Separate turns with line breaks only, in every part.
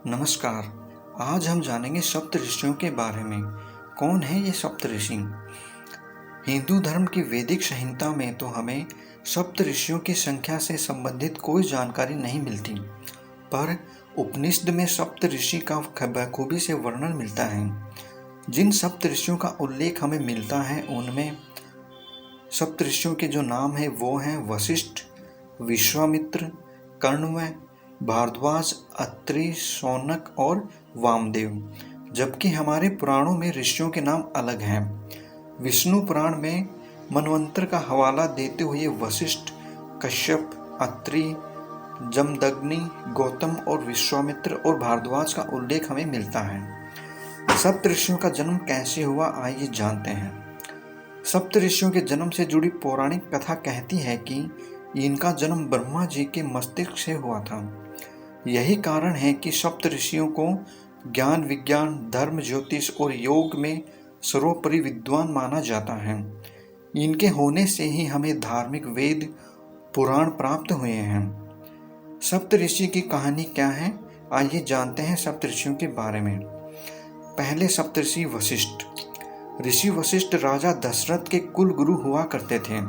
नमस्कार। आज हम जानेंगे सप्त ऋषियों के बारे में। कौन है ये सप्त ऋषि? हिंदू धर्म की वैदिक संहिता में तो हमें सप्त ऋषियों की संख्या से संबंधित कोई जानकारी नहीं मिलती, पर उपनिषद में सप्त ऋषि का बखूबी से वर्णन मिलता है। जिन सप्त ऋषियों का उल्लेख हमें मिलता है उनमें सप्त ऋषियों के जो नाम है वो हैं वशिष्ठ, विश्वामित्र, कर्णव, भारद्वाज, अत्रि, शौनक और वामदेव। जबकि हमारे पुराणों में ऋषियों के नाम अलग हैं। विष्णु पुराण में मनवंतर का हवाला देते हुए वशिष्ठ, कश्यप, अत्रि, जमदग्नि, गौतम और विश्वामित्र और भारद्वाज का उल्लेख हमें मिलता है। सप्त ऋषियों का जन्म कैसे हुआ, आइए जानते हैं। सप्त ऋषियों के जन्म से जुड़ी पौराणिक कथा कहती है कि इनका जन्म ब्रह्मा जी के मस्तिष्क से हुआ था। यही कारण है कि सप्त ऋषियों को ज्ञान, विज्ञान, धर्म, ज्योतिष और योग में सर्वोपरि विद्वान माना जाता है। इनके होने से ही हमें धार्मिक वेद, पुराण प्राप्त हुए हैं। सप्त ऋषि की कहानी क्या है, आइए जानते हैं सप्त ऋषियों के बारे में। पहले सप्तऋषि वशिष्ठ। ऋषि वशिष्ठ राजा दशरथ के कुल गुरु हुआ करते थे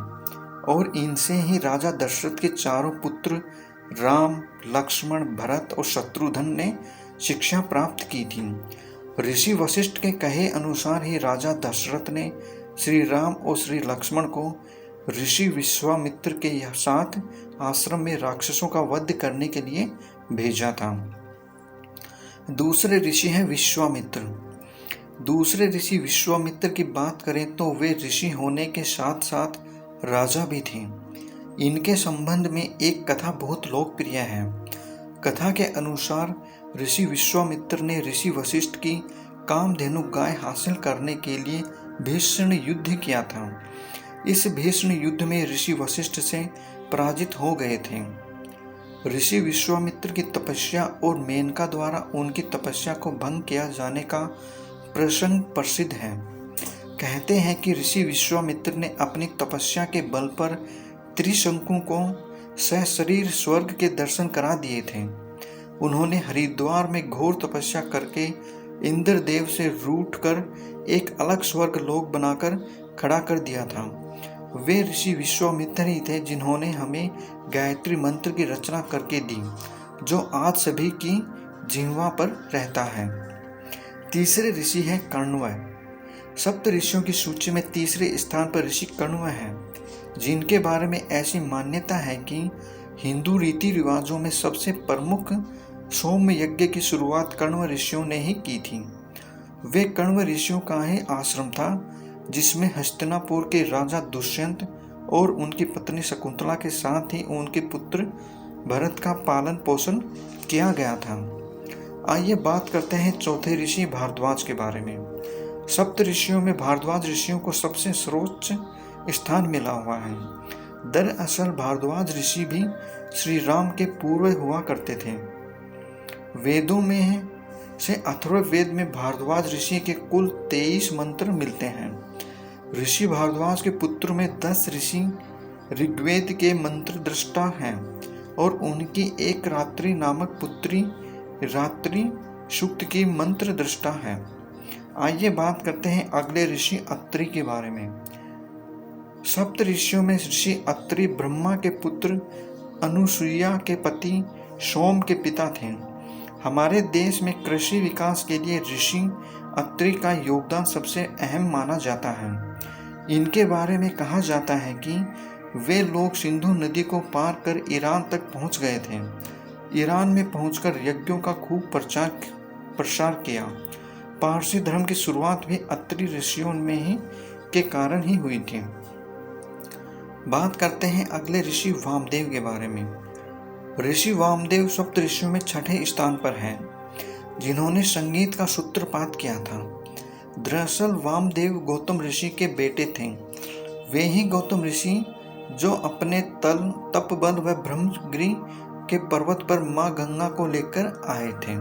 और इनसे ही राजा दशरथ के चारों पुत्र राम, लक्ष्मण, भरत और शत्रुघ्न ने शिक्षा प्राप्त की थी। ऋषि वशिष्ठ के कहे अनुसार ही राजा दशरथ ने श्री राम और श्री लक्ष्मण को ऋषि विश्वामित्र के साथ आश्रम में राक्षसों का वध करने के लिए भेजा था। दूसरे ऋषि हैं विश्वामित्र। दूसरे ऋषि विश्वामित्र की बात करें तो वे ऋषि होने के साथ साथ राजा भी थे। इनके संबंध में एक कथा बहुत लोकप्रिय है। कथा के अनुसार ऋषि विश्वामित्र ने ऋषि वशिष्ठ की कामधेनु गाय हासिल करने के लिए भीषण युद्ध किया था। इस भीषण युद्ध में ऋषि वशिष्ठ से पराजित हो गए थे। ऋषि विश्वामित्र की तपस्या और मेनका द्वारा उनकी तपस्या को भंग किया जाने का प्रसंग प्रसिद्ध है। कहते हैं कि ऋषि विश्वामित्र ने अपनी तपस्या के बल पर त्रिशंकु को सशरीर स्वर्ग के दर्शन करा दिए थे। उन्होंने हरिद्वार में घोर तपस्या करके इंद्रदेव से रूठकर एक अलग स्वर्ग लोक बनाकर खड़ा कर दिया था। वे ऋषि विश्वामित्र ही थे जिन्होंने हमें गायत्री मंत्र की रचना करके दी, जो आज सभी की जिह्वा पर रहता है। तीसरे ऋषि है कर्णव। सप्त ऋषियों की सूची में तीसरे स्थान पर ऋषि कर्णव हैं, जिनके बारे में ऐसी मान्यता है कि हिंदू रीति रिवाजों में सबसे प्रमुख सोम यज्ञ की शुरुआत कर्णव ऋषियों ने ही की थी। वे कर्णव ऋषियों का ही आश्रम था जिसमें हस्तिनापुर के राजा दुष्यंत और उनकी पत्नी शकुंतला के साथ ही उनके पुत्र भरत का पालन पोषण किया गया था। आइए बात करते हैं चौथे ऋषि भारद्वाज के बारे में। सप्त ऋषियों में भारद्वाज ऋषियों को सबसे सर्वोच्च स्थान मिला हुआ है। दरअसल भारद्वाज ऋषि भी श्री राम के पूर्व हुआ करते थे। वेदों में से अथर्ववेद में भारद्वाज ऋषि के कुल 23 मंत्र मिलते हैं। ऋषि भारद्वाज के पुत्र में 10 ऋषि ऋग्वेद के मंत्र दृष्टा हैं और उनकी एक रात्रि नामक पुत्री रात्रि सूक्त की मंत्र दृष्टा है। आइए बात करते हैं अगले ऋषि अत्रि के बारे में। सप्त ऋषियों में ऋषि अत्रि ब्रह्मा के पुत्र, अनुसुईया के पति, सोम के पिता थे। हमारे देश में कृषि विकास के लिए ऋषि अत्रि का योगदान सबसे अहम माना जाता है। इनके बारे में कहा जाता है कि वे लोग सिंधु नदी को पार कर ईरान तक पहुंच गए थे। ईरान में पहुंचकर यज्ञों का खूब प्रसार किया। पारसी धर्म की शुरुआत भी अत्रि ऋषियों में ही के कारण ही हुई थी। बात करते हैं अगले ऋषि वामदेव के बारे में। ऋषि वामदेव सप्त ऋषियों में छठे स्थान पर हैं, जिन्होंने संगीत का सूत्रपात किया था। दरअसल वामदेव गौतम ऋषि के बेटे थे। वे ही गौतम ऋषि जो अपने तपबल व ब्रह्मगिरि के पर्वत पर मां गंगा को लेकर आए थे।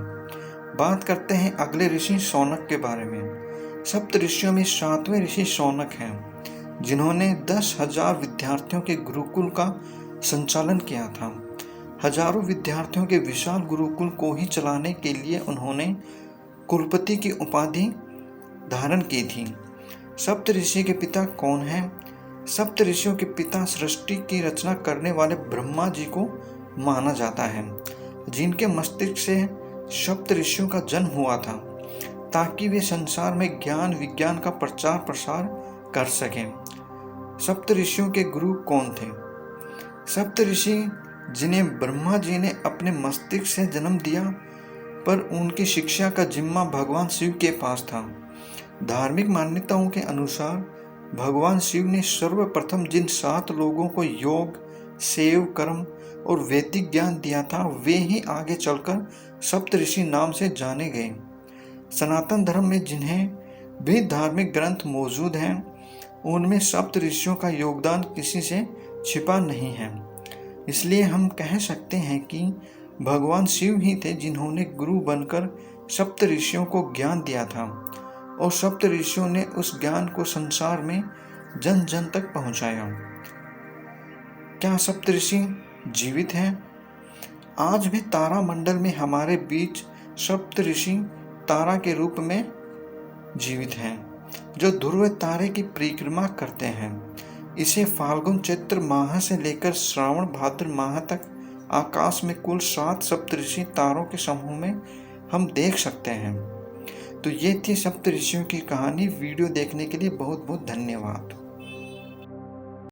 बात करते हैं अगले ऋषि शौनक के बारे में। सप्त ऋषियों में 7वें ऋषि शौनक हैं, जिन्होंने 10,000 विद्यार्थियों के गुरुकुल का संचालन किया था। हजारों विद्यार्थियों के विशाल गुरुकुल को ही चलाने के लिए उन्होंने कुलपति की उपाधि धारण की थी। सप्तऋषि के पिता कौन हैं? सप्तऋषियों के पिता सृष्टि की रचना करने वाले ब्रह्मा जी को माना जाता है, जिनके मस्तिष्क से सप्तऋषियों का जन्म हुआ था ताकि वे संसार में ज्ञान विज्ञान का प्रचार प्रसार कर सकें। सप्तऋषियों के गुरु कौन थे? सप्तऋषि जिन्हें ब्रह्मा जी ने अपने मस्तिष्क से जन्म दिया, पर उनकी शिक्षा का जिम्मा भगवान शिव के पास था। धार्मिक मान्यताओं के अनुसार भगवान शिव ने सर्वप्रथम जिन 7 लोगों को योग, शैव कर्म और वैदिक ज्ञान दिया था, वे ही आगे चलकर सप्तऋषि नाम से जाने गए। सनातन धर्म में जिन्हें भी धार्मिक ग्रंथ मौजूद हैं, उनमें सप्तऋषियों का योगदान किसी से छिपा नहीं है। इसलिए हम कह सकते हैं कि भगवान शिव ही थे जिन्होंने गुरु बनकर सप्तऋषियों को ज्ञान दिया था और सप्तऋषियों ने उस ज्ञान को संसार में जन जन तक पहुंचाया। क्या सप्तऋषि जीवित हैं? आज भी तारा मंडल में हमारे बीच सप्तऋषि तारा के रूप में जीवित हैं, जो ध्रुव तारे की परिक्रमा करते हैं। इसे फाल्गुन चैत्र माह से लेकर श्रावण भाद्र माह तक आकाश में कुल 7 सप्तऋषि तारों के समूह में हम देख सकते हैं। तो ये थी सप्तऋषियों की कहानी। वीडियो देखने के लिए बहुत बहुत धन्यवाद।